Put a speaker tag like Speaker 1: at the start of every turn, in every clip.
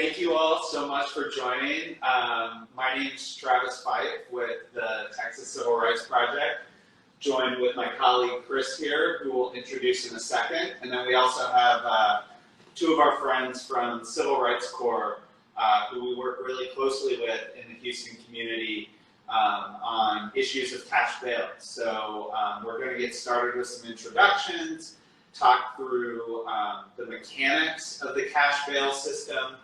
Speaker 1: thank you all so much for joining. My name is Travis Fife with the Texas Civil Rights Project, joined with my colleague Chris here, who will introduce in a second. And then we also have two of our friends from Civil Rights Corps, who we work really closely with in the Houston community on issues of cash bail. So we're going to get started with some introductions, talk through the mechanics of the cash bail system,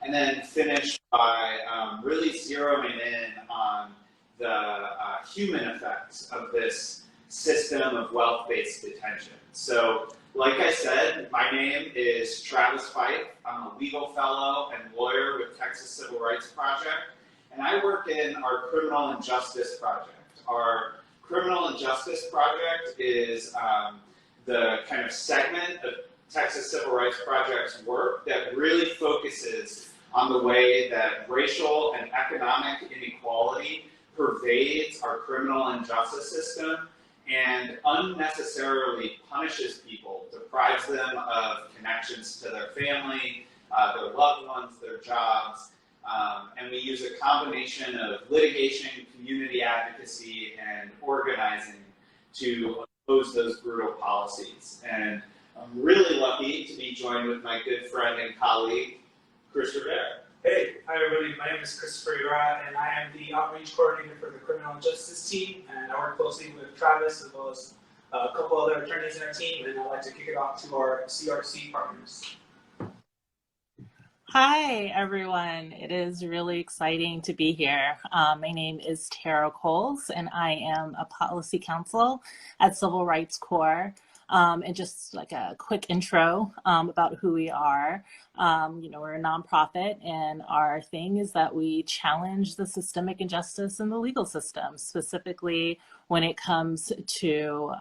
Speaker 1: and then finish by really zeroing in on the human effects of this system of wealth-based detention. So, like I said, my name is Travis Fife. I'm a legal fellow and lawyer with Texas Civil Rights Project, and I work in our Criminal and Justice Project. Our Criminal and Justice Project is the kind of segment of Texas Civil Rights Project's work that really focuses on the way that racial and economic inequality pervades our criminal and justice system and unnecessarily punishes people, deprives them of connections to their family, their loved ones, their jobs, and we use a combination of litigation, community advocacy, and organizing to oppose those brutal policies. And I'm really lucky to be joined with my good friend and colleague, Chris Rivera.
Speaker 2: Hey, hi everybody, my name is Christopher Ura, and I am the outreach coordinator for the criminal justice team, and I work closely with Travis as well as a couple other attorneys in our team, and I'd like to kick it off to our CRC partners.
Speaker 3: Hi everyone, it is really exciting to be here. My name is Tara Coles, and I am a policy counsel at Civil Rights Corps. And just like a quick intro about who we are. We're a nonprofit, and our thing is that we challenge the systemic injustice in the legal system, specifically when it comes to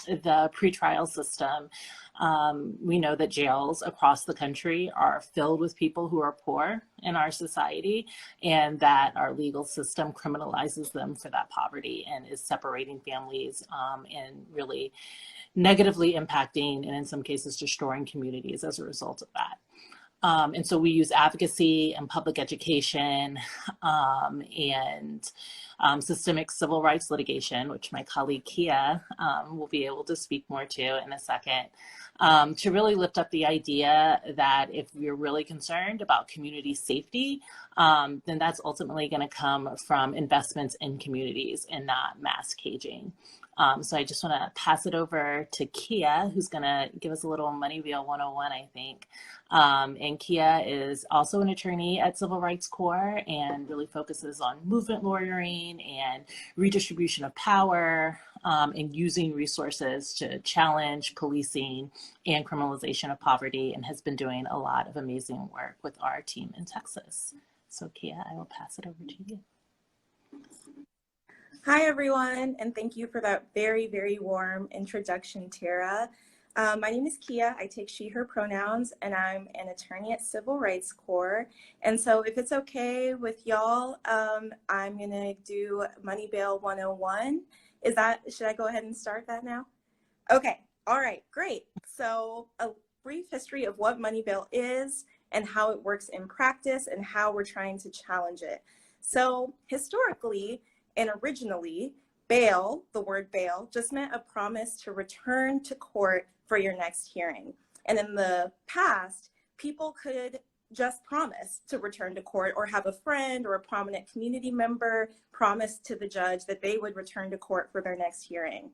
Speaker 3: the pretrial system. We know that jails across the country are filled with people who are poor in our society, and that our legal system criminalizes them for that poverty and is separating families and really negatively impacting and in some cases destroying communities as a result of that. And so we use advocacy and public education and systemic civil rights litigation, which my colleague Kia will be able to speak more to in a second, to really lift up the idea that if we're really concerned about community safety, then that's ultimately going to come from investments in communities and not mass caging. So I just want to pass it over to Kia, who's going to give us a little Money Bail 101, I think. And Kia is also an attorney at Civil Rights Corps and really focuses on movement lawyering and redistribution of power and using resources to challenge policing and criminalization of poverty, and has been doing a lot of amazing work with our team in Texas. So Kia, I will pass it over to you.
Speaker 4: Hi, everyone, and thank you for that very, very warm introduction, Tara. My name is Kia. I take she, her pronouns, and I'm an attorney at Civil Rights Corps. And so if it's okay with y'all, I'm going to do Money Bail 101. Should I go ahead and start that now? Okay. All right, great. So a brief history of what money bail is and how it works in practice and how we're trying to challenge it. So historically, and originally, bail, the word bail, just meant a promise to return to court for your next hearing. And in the past, people could just promise to return to court, or have a friend or a prominent community member promise to the judge that they would return to court for their next hearing.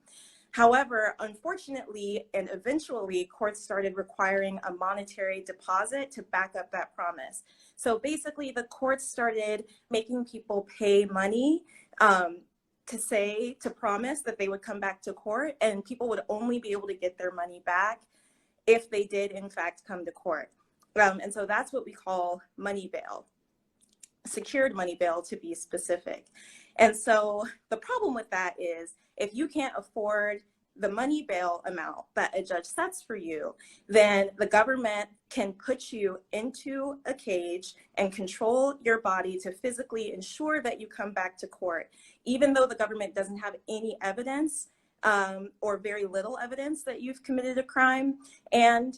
Speaker 4: However, unfortunately, and eventually, courts started requiring a monetary deposit to back up that promise. So basically, the courts started making people pay money to promise that they would come back to court, and people would only be able to get their money back if they did in fact come to court. And so that's what we call money bail, secured money bail to be specific. And so the problem with that is, if you can't afford the money bail amount that a judge sets for you, then the government can put you into a cage and control your body to physically ensure that you come back to court, even though the government doesn't have any evidence or very little evidence that you've committed a crime. And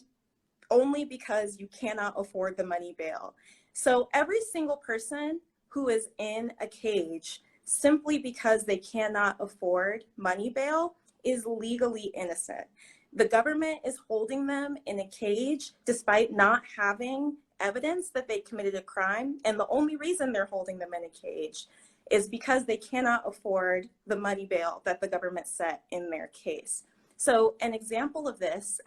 Speaker 4: only because you cannot afford the money bail. So every single person who is in a cage simply because they cannot afford money bail is legally innocent. The government is holding them in a cage despite not having evidence that they committed a crime. And the only reason they're holding them in a cage is because they cannot afford the money bail that the government set in their case. So an example of this,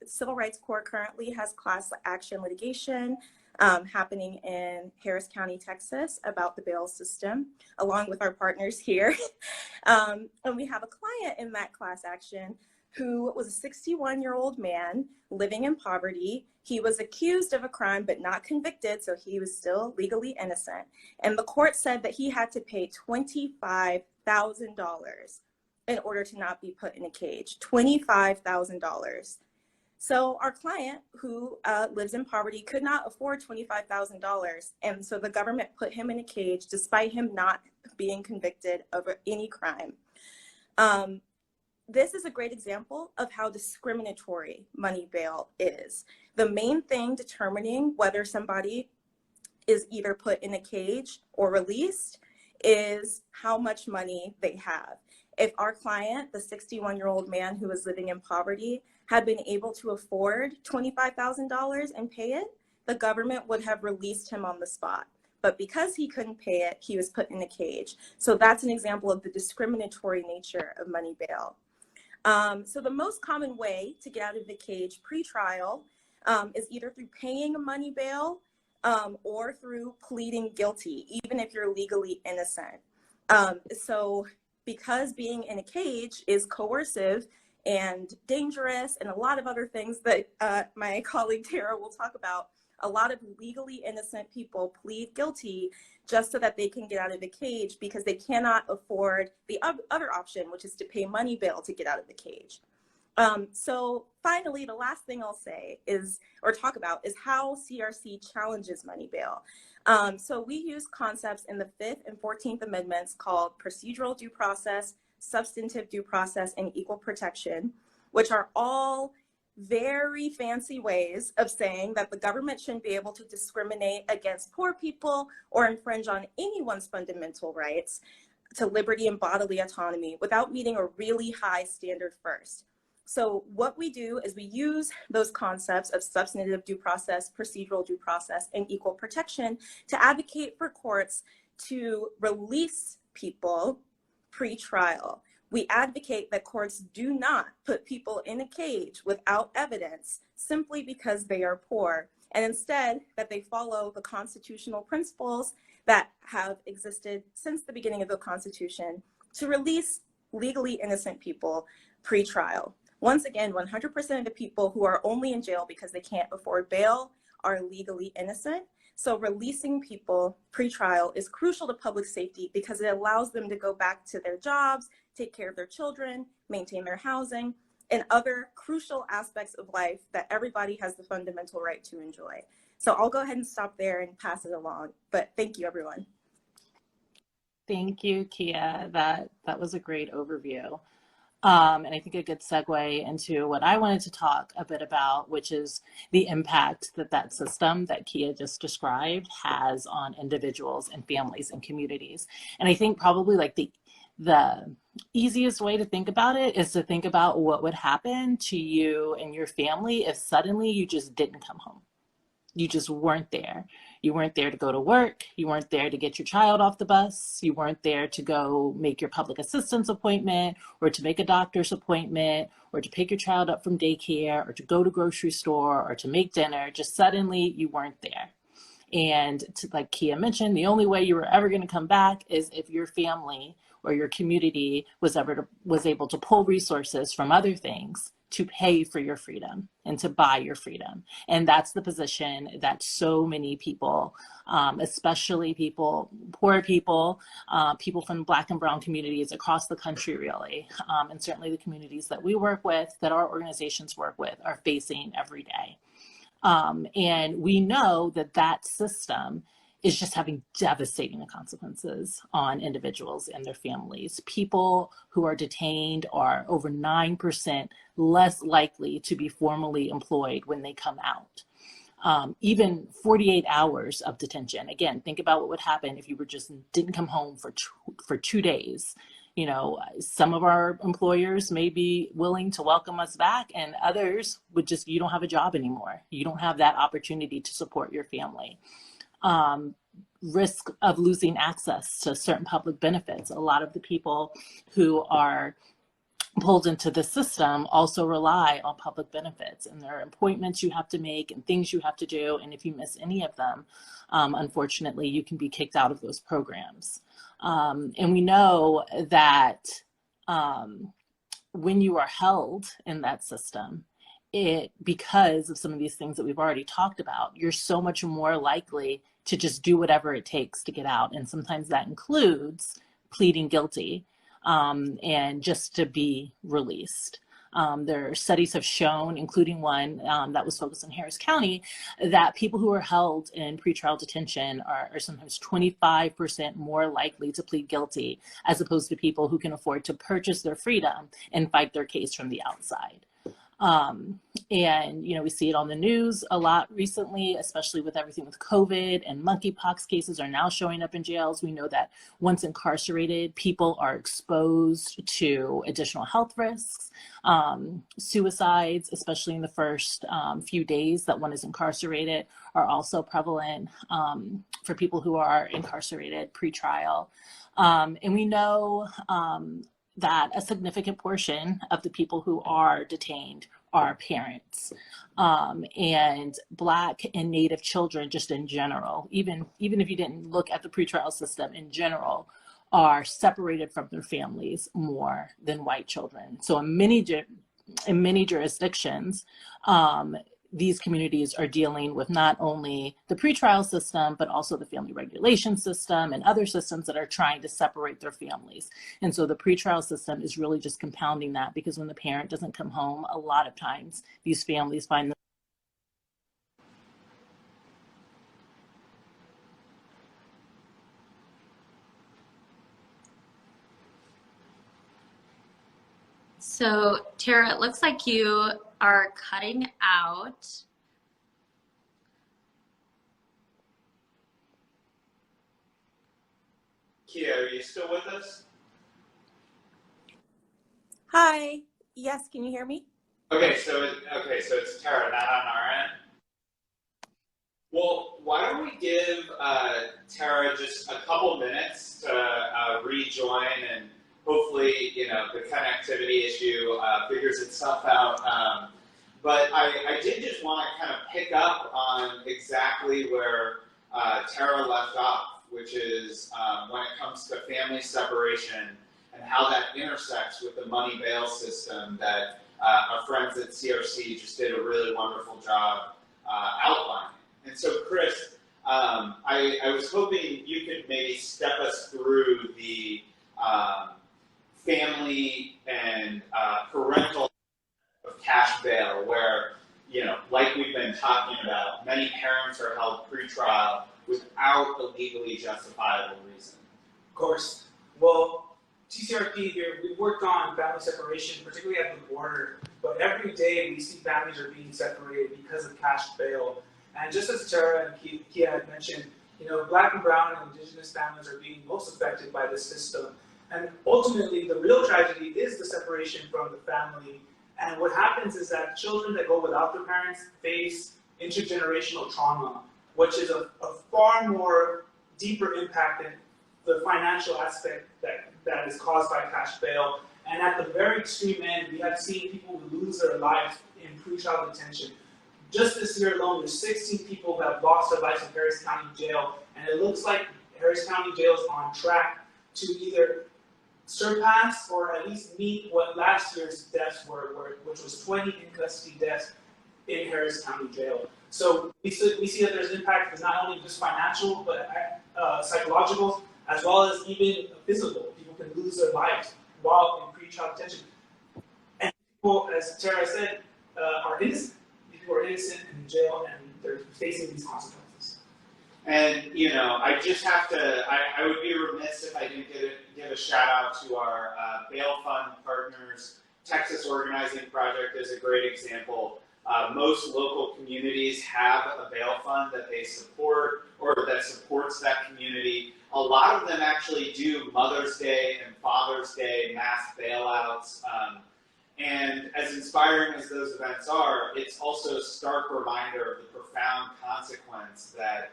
Speaker 4: Civil Rights Corps currently has class action litigation happening in Harris County, Texas, about the bail system, along with our partners here. And we have a client in that class action who was a 61-year-old man living in poverty. He was accused of a crime but not convicted, so he was still legally innocent. And the court said that he had to pay $25,000 in order to not be put in a cage, $25,000. So our client, who lives in poverty, could not afford $25,000. And so the government put him in a cage despite him not being convicted of any crime. This is a great example of how discriminatory money bail is. The main thing determining whether somebody is either put in a cage or released is how much money they have. If our client, the 61-year-old man who was living in poverty, had been able to afford $25,000 and pay it, the government would have released him on the spot. But because he couldn't pay it, he was put in a cage. So that's an example of the discriminatory nature of money bail. So the most common way to get out of the cage pre-trial is either through paying a money bail or through pleading guilty, even if you're legally innocent. So because being in a cage is coercive and dangerous and a lot of other things that my colleague Tara will talk about, a lot of legally innocent people plead guilty just so that they can get out of the cage because they cannot afford the other option, which is to pay money bail to get out of the cage. So finally, the last thing I'll say is, or talk about, is how CRC challenges money bail. So we use concepts in the 5th and 14th Amendments called procedural due process, substantive due process, and equal protection, which are all very fancy ways of saying that the government shouldn't be able to discriminate against poor people or infringe on anyone's fundamental rights to liberty and bodily autonomy without meeting a really high standard first. So what we do is we use those concepts of substantive due process, procedural due process, and equal protection to advocate for courts to release people pre-trial. We advocate that courts do not put people in a cage without evidence simply because they are poor, and instead that they follow the constitutional principles that have existed since the beginning of the Constitution to release legally innocent people pre-trial. Once again, 100% of the people who are only in jail because they can't afford bail are legally innocent. So releasing people pre-trial is crucial to public safety because it allows them to go back to their jobs, take care of their children, maintain their housing, and other crucial aspects of life that everybody has the fundamental right to enjoy. So I'll go ahead and stop there and pass it along. But thank you, everyone.
Speaker 3: Thank you, Kia. That was a great overview. And I think a good segue into what I wanted to talk a bit about, which is the impact that system that Kia just described has on individuals and families and communities. And I think probably like the easiest way to think about it is to think about what would happen to you and your family if suddenly you just didn't come home. You just weren't there. You weren't there to go to work. You weren't there to get your child off the bus. You weren't there to go make your public assistance appointment or to make a doctor's appointment or to pick your child up from daycare or to go to grocery store or to make dinner. Just suddenly you weren't there. And like Kia mentioned, the only way you were ever going to come back is if your family or your community was able to pull resources from other things to pay for your freedom and to buy your freedom. And that's the position that so many people, especially poor people, people from Black and Brown communities across the country really, and certainly the communities that we work with, that our organizations work with, are facing every day. And we know that system is just having devastating consequences on individuals and their families. People who are detained are over 9% less likely to be formally employed when they come out. Even 48 hours of detention. Again, think about what would happen if you didn't come home for 2 days. You know, some of our employers may be willing to welcome us back, and others would just, you don't have a job anymore. You don't have that opportunity to support your family. Risk of losing access to certain public benefits. A lot of the people who are pulled into the system also rely on public benefits, and there are appointments you have to make and things you have to do. And if you miss any of them, unfortunately, you can be kicked out of those programs. And we know that when you are held in that system, because of some of these things that we've already talked about, you're so much more likely to just do whatever it takes to get out. And sometimes that includes pleading guilty and just to be released. There are studies have shown, including one that was focused on Harris County, that people who are held in pretrial detention are sometimes 25% more likely to plead guilty, as opposed to people who can afford to purchase their freedom and fight their case from the outside. And, you know, we see it on the news a lot recently, especially with everything with COVID, and monkeypox cases are now showing up in jails. We know that once incarcerated, people are exposed to additional health risks. Suicides, especially in the first few days that one is incarcerated, are also prevalent for people who are incarcerated pre-trial. And we know that a significant portion of the people who are detained are parents, and Black and Native children just in general, even if you didn't look at the pretrial system in general, are separated from their families more than white children. So in many jurisdictions, these communities are dealing with not only the pretrial system, but also the family regulation system and other systems that are trying to separate their families. And so the pretrial system is really just compounding that, because when the parent doesn't come home, a lot of times these families find them.
Speaker 5: So Tara, it looks like you are cutting out.
Speaker 1: Kia, are you still with us?
Speaker 4: Hi. Yes, can you hear me?
Speaker 1: Okay, so it's Tara, not on our end. Well, why don't we give Tara just a couple minutes to rejoin, and hopefully, you know, the connectivity issue figures itself out. But I did just want to kind of pick up on exactly where Tara left off, which is when it comes to family separation and how that intersects with the money bail system that our friends at CRC just did a really wonderful job outlining. And so, Chris, I was hoping you could maybe step us through the family and parental of cash bail, where, you know, like we've been talking about, many parents are held pre-trial without a legally justifiable reason.
Speaker 2: Of course. Well, TCRP here, we worked on family separation, particularly at the border, but every day we see families are being separated because of cash bail. And just as Tara and Kia had mentioned, you know, Black and Brown and Indigenous families are being most affected by this system. And ultimately, the real tragedy is the separation from the family. And what happens is that children that go without their parents face intergenerational trauma, which is a far more deeper impact than the financial aspect that is caused by cash bail. And at the very extreme end, we have seen people lose their lives in pretrial detention. Just this year alone, there's 16 people that have lost their lives in Harris County Jail, and it looks like Harris County Jail is on track to either surpass or at least meet what last year's deaths were, which was 20 in custody deaths in Harris County Jail. So we see that there's impact that's not only just financial, but psychological, as well as even physical. People can lose their lives while in pretrial detention. And people, as Tara said, are innocent. People are innocent in jail, and they're facing these consequences.
Speaker 1: And, you know, I just have to, I would be remiss if I didn't give a shout out to our bail fund partners. Texas Organizing Project is a great example. Most local communities have a bail fund that they support or that supports that community. A lot of them actually do Mother's Day and Father's Day mass bailouts. And as inspiring as those events are, it's also a stark reminder of the profound consequence that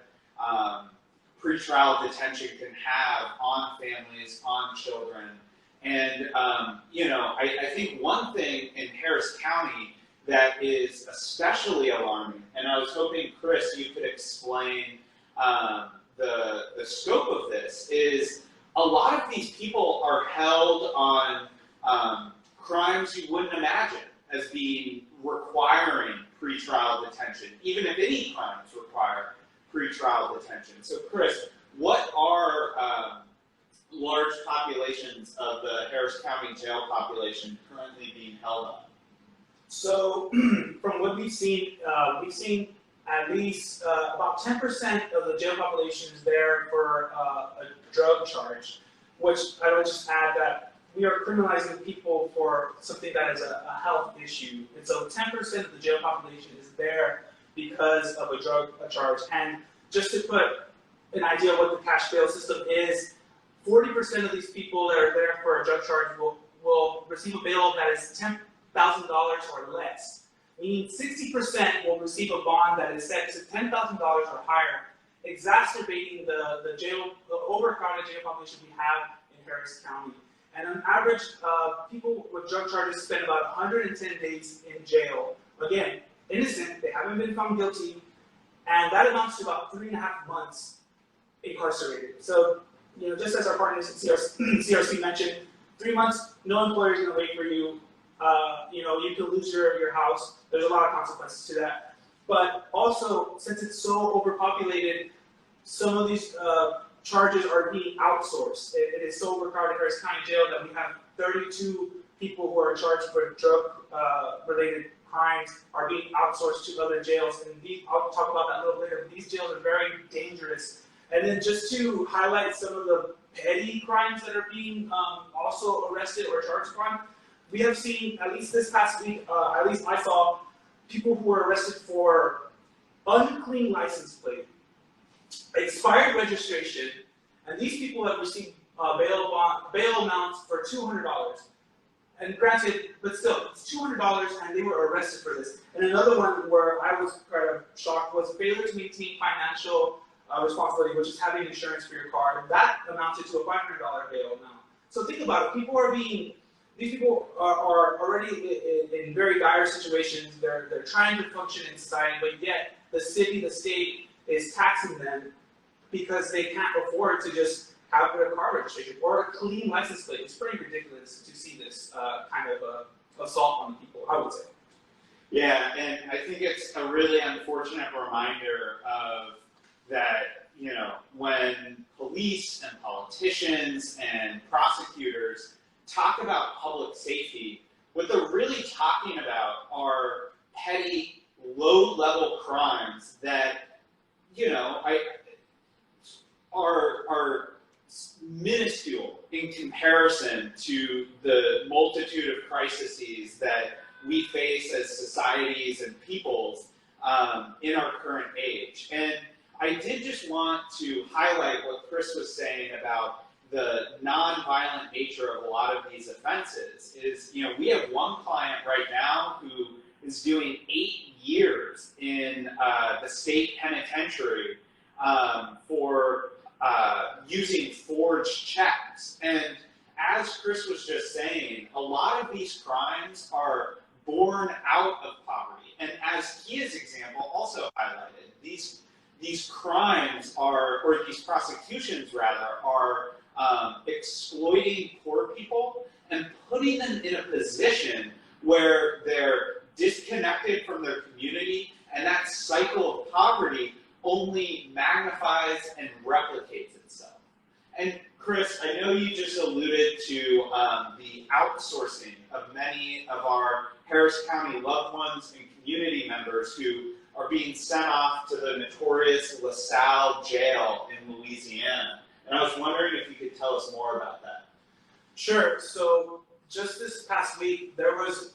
Speaker 1: pretrial detention can have on families, on children. And, you know, I think one thing in Harris County that is especially alarming, and I was hoping, Chris, you could explain the scope of this, is a lot of these people are held on crimes you wouldn't imagine as being requiring pretrial detention, even if any crimes require pretrial detention. So, Chris, what are large populations of the Harris County jail population currently being held on?
Speaker 2: So, from what we've seen at least about 10% of the jail population is there for a drug charge, which I would just add that we are criminalizing people for something that is a health issue. And so 10% of the jail population is there because of a drug charge. And just to put an idea of what the cash bail system is, 40% of these people that are there for a drug charge will receive a bail that is $10,000 or less, meaning 60% will receive a bond that is set to $10,000 or higher, exacerbating the overcrowded jail population we have in Harris County. And on average, people with drug charges spend about 110 days in jail. Again, innocent, they haven't been found guilty, and that amounts to about 3.5 months incarcerated. So, you know, just as our partners at CRC mentioned, 3 months, no employer is going to wait for you. You know, you can lose your house. There's a lot of consequences to that. But also, since it's so overpopulated, some of these charges are being outsourced. It is so overcrowded in Harris County Jail that we have 32 people who are charged for drug-related crimes are being outsourced to other jails. And I'll talk about that a little later. These jails are very dangerous. And then just to highlight some of the petty crimes that are being also arrested or charged on, we have seen, at least this past week, at least I saw people who were arrested for unclean license plate, expired registration, and these people have received bail amounts for $200. And granted, but still, it's $200, and they were arrested for this. And another one where I was kind of shocked was failure to maintain financial responsibility, which is having insurance for your car. And that amounted to a $500 bail amount. So think about it. These people are already in very dire situations. They're trying to function in society, but yet the city, the state is taxing them because they can't afford to just have their car registration or a clean license plate. It's pretty ridiculous to see this kind of assault on people, I would say.
Speaker 1: Yeah, and I think it's a really unfortunate reminder of that, you know, when police and politicians and prosecutors talk about public safety, what they're really talking about are petty, low-level crimes that, you know, are minuscule in comparison to the multitude of crises that we face as societies and peoples in our current age. And I did just want to highlight what Chris was saying about the non-violent nature of a lot of these offenses. Is, you know, we have one client right now who is doing 8 years in the state penitentiary for using forged checks. And as Chris was just saying, a lot of these crimes are born out of poverty. And as Kia's example also highlighted, these crimes are, or these prosecutions rather, are exploiting poor people and putting them in a position where they're disconnected from their community, and that cycle of poverty only magnifies and replicates itself. And Chris, I know you just alluded to the outsourcing of many of our Harris County loved ones and community members who are being sent off to the notorious LaSalle jail in Louisiana. And I was wondering if you could tell us more about that.
Speaker 2: Sure. So just this past week, there was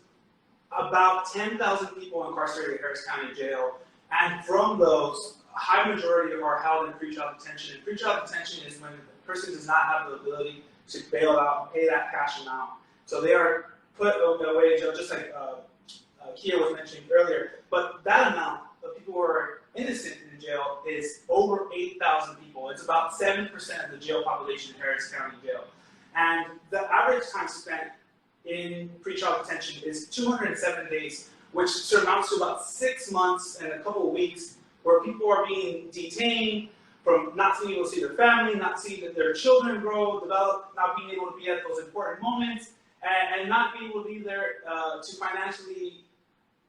Speaker 2: about 10,000 people incarcerated in Harris County Jail, and from those, a high majority are held in pretrial detention. And pretrial detention is when the person does not have the ability to bail out and pay that cash amount. So they are put away in jail, just like Kia was mentioning earlier. But that amount of people who are innocent in jail is over 8,000 people. It's about 7% of the jail population in Harris County Jail. And the average time spent in pretrial detention is 207 days, which surmounts to about 6 months and a couple of weeks, where people are being detained from not being able to see their family, not seeing their children grow, develop, not being able to be at those important moments, and not being able to be there to financially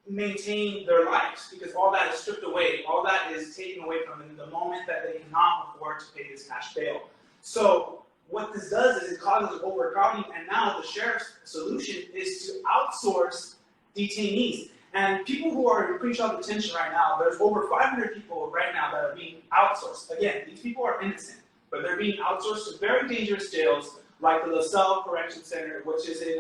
Speaker 2: maintain their lives, because all that is stripped away. All that is taken away from them in the moment that they cannot afford to pay this cash bail. So what this does is it causes overcrowding, and now the sheriff's solution is to outsource detainees. And people who are in pretrial detention right now, there's over 500 people right now that are being outsourced. Again, these people are innocent, but they're being outsourced to very dangerous jails like the LaSalle Correction Center, which is in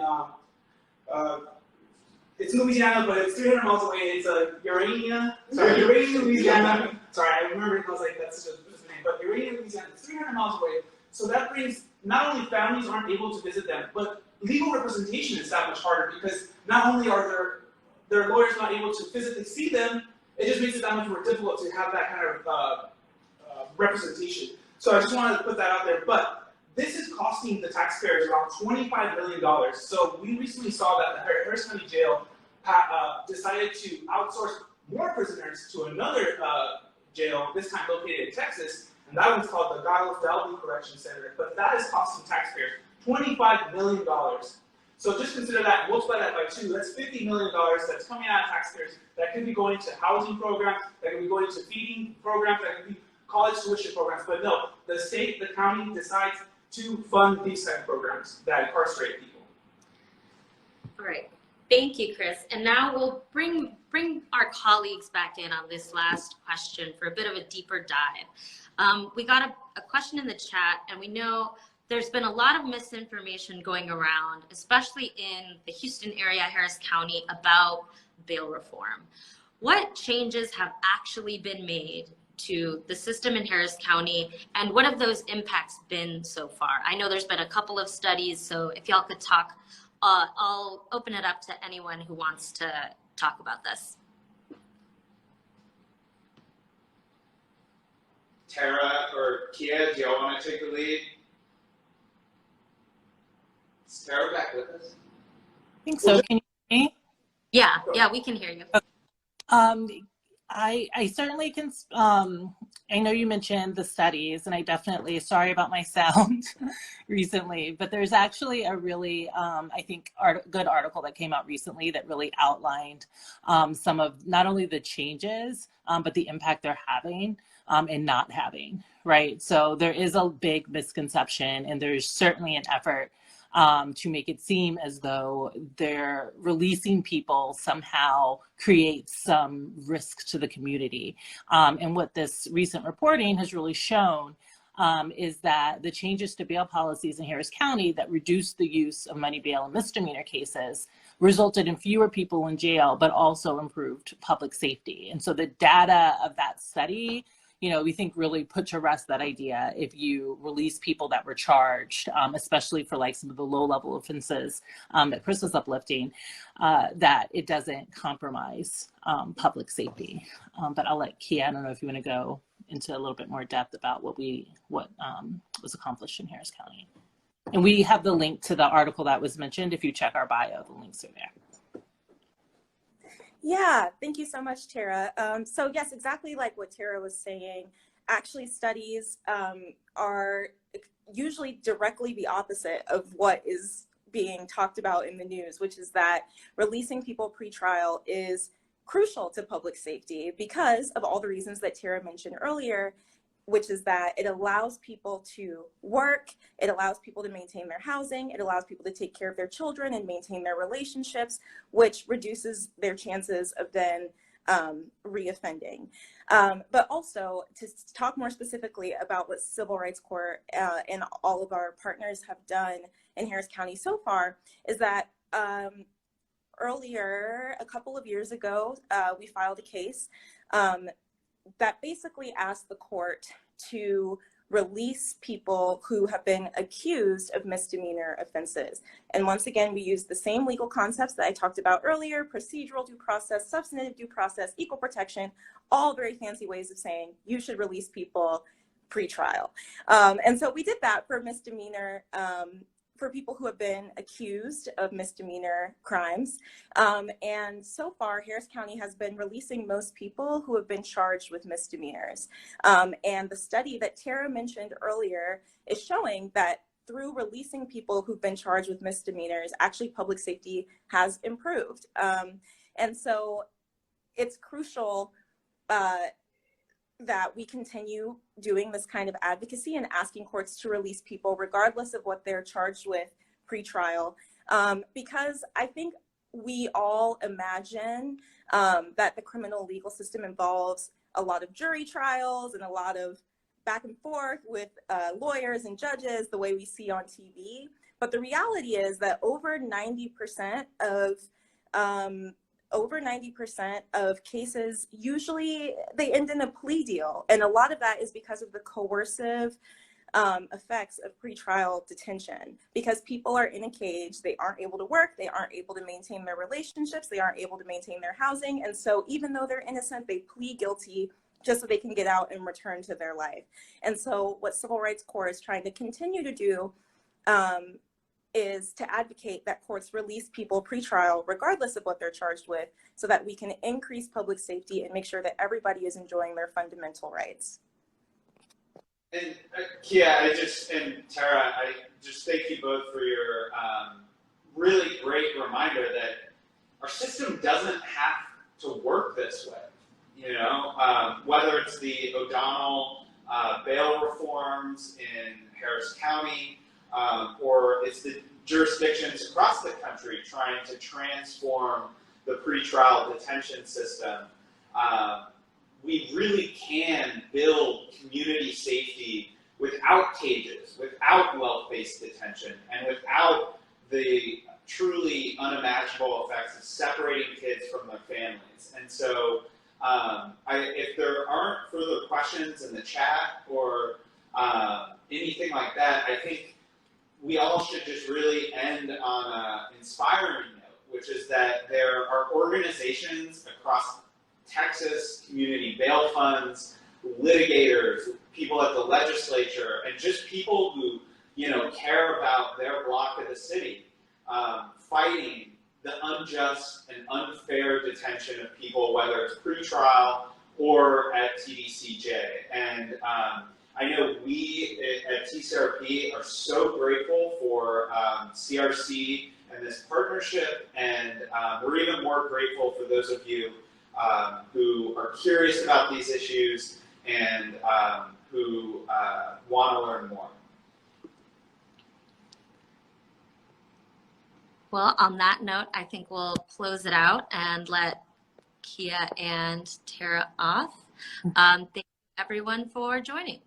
Speaker 2: it's in Louisiana, but it's 300 miles away. It's Urania, Louisiana. Sorry, I remember it. I was like, that's just a name. But Urania, Louisiana, it's 300 miles away. So that brings, not only families aren't able to visit them, but legal representation is that much harder, because not only are their lawyers not able to physically see them, it just makes it that much more difficult to have that kind of representation. So I just wanted to put that out there. But this is costing the taxpayers around $25 million. So we recently saw that the Harris County Jail decided to outsource more prisoners to another jail, this time located in Texas, and that one's called the Gallup Correction Center. But that is costing taxpayers $25 million. So just consider that, multiply that by 2, that's $50 million that's coming out of taxpayers that could be going to housing programs, that could be going to feeding programs, that could be college tuition programs. But no, the state, the county decides to fund these type of programs that incarcerate people.
Speaker 5: All right. Thank you, Chris. And now we'll bring our colleagues back in on this last question for a bit of a deeper dive. We got a question in the chat, and we know there's been a lot of misinformation going around, especially in the Houston area, Harris County, about bail reform. What changes have actually been made to the system in Harris County, and what have those impacts been so far? I know there's been a couple of studies, so if y'all could talk, I'll open it up to anyone who wants to talk about this.
Speaker 1: Tara or Kia, do y'all want to take the lead? Is Tara back with us?
Speaker 3: I think so. Can you hear me?
Speaker 5: Yeah, we can hear you.
Speaker 3: I certainly can, I know you mentioned the studies, and I definitely, sorry about my sound recently, but there's actually a really, I think, good article that came out recently that really outlined some of not only the changes, but the impact they're having and not having, right? So there is a big misconception, and there's certainly an effort to make it seem as though they're releasing people somehow creates some risk to the community. And what this recent reporting has really shown is that the changes to bail policies in Harris County that reduced the use of money bail in misdemeanor cases resulted in fewer people in jail, but also improved public safety. And so the data of that study, you know, we think really put to rest that idea if you release people that were charged, especially for like some of the low level offenses that Chris was uplifting, that it doesn't compromise public safety. But I'll let Kia, I don't know if you want to go into a little bit more depth about what was accomplished in Harris County. And we have the link to the article that was mentioned. If you check our bio, the links are there.
Speaker 4: Yeah, thank you so much, Tara. So yes, exactly like what Tara was saying, actually studies are usually directly the opposite of what is being talked about in the news, which is that releasing people pre-trial is crucial to public safety because of all the reasons that Tara mentioned earlier, which is that it allows people to work, it allows people to maintain their housing, it allows people to take care of their children and maintain their relationships, which reduces their chances of then reoffending. But also to talk more specifically about what Civil Rights Corps and all of our partners have done in Harris County so far is that earlier, a couple of years ago, we filed a case that basically asked the court to release people who have been accused of misdemeanor offenses. And once again, we use the same legal concepts that I talked about earlier: procedural due process, substantive due process, equal protection, all very fancy ways of saying you should release people pre-trial. And so we did that for misdemeanor, for people who have been accused of misdemeanor crimes. And so far, Harris County has been releasing most people who have been charged with misdemeanors. And the study that Tara mentioned earlier is showing that through releasing people who've been charged with misdemeanors, actually public safety has improved. And so it's crucial that we continue doing this kind of advocacy and asking courts to release people regardless of what they're charged with pre-trial, because I think we all imagine that the criminal legal system involves a lot of jury trials and a lot of back and forth with lawyers and judges, the way we see on TV. But the reality is that over 90% of cases, usually they end in a plea deal. And a lot of that is because of the coercive effects of pretrial detention, because people are in a cage, they aren't able to work, they aren't able to maintain their relationships, they aren't able to maintain their housing. And so even though they're innocent, they plead guilty just so they can get out and return to their life. And so what Civil Rights Corps is trying to continue to do is to advocate that courts release people pre-trial regardless of what they're charged with, so that we can increase public safety and make sure that everybody is enjoying their fundamental rights.
Speaker 1: And Kia, and Tara, I just thank you both for your really great reminder that our system doesn't have to work this way. You know, whether it's the O'Donnell bail reforms in Harris County, or it's the jurisdictions across the country trying to transform the pretrial detention system, we really can build community safety without cages, without well-based detention, and without the truly unimaginable effects of separating kids from their families. And so if there aren't further questions in the chat or anything like that, I think we all should just really end on an inspiring note, which is that there are organizations across Texas, community bail funds, litigators, people at the legislature, and just people who, you know, care about their block of the city, fighting the unjust and unfair detention of people, whether it's pre-trial or at TDCJ. And I know we at TCRP are so grateful for CRC and this partnership, and we're even more grateful for those of you who are curious about these issues and who want to learn more.
Speaker 5: Well, on that note, I think we'll close it out and let Kia and Tara off. Thank you everyone for joining.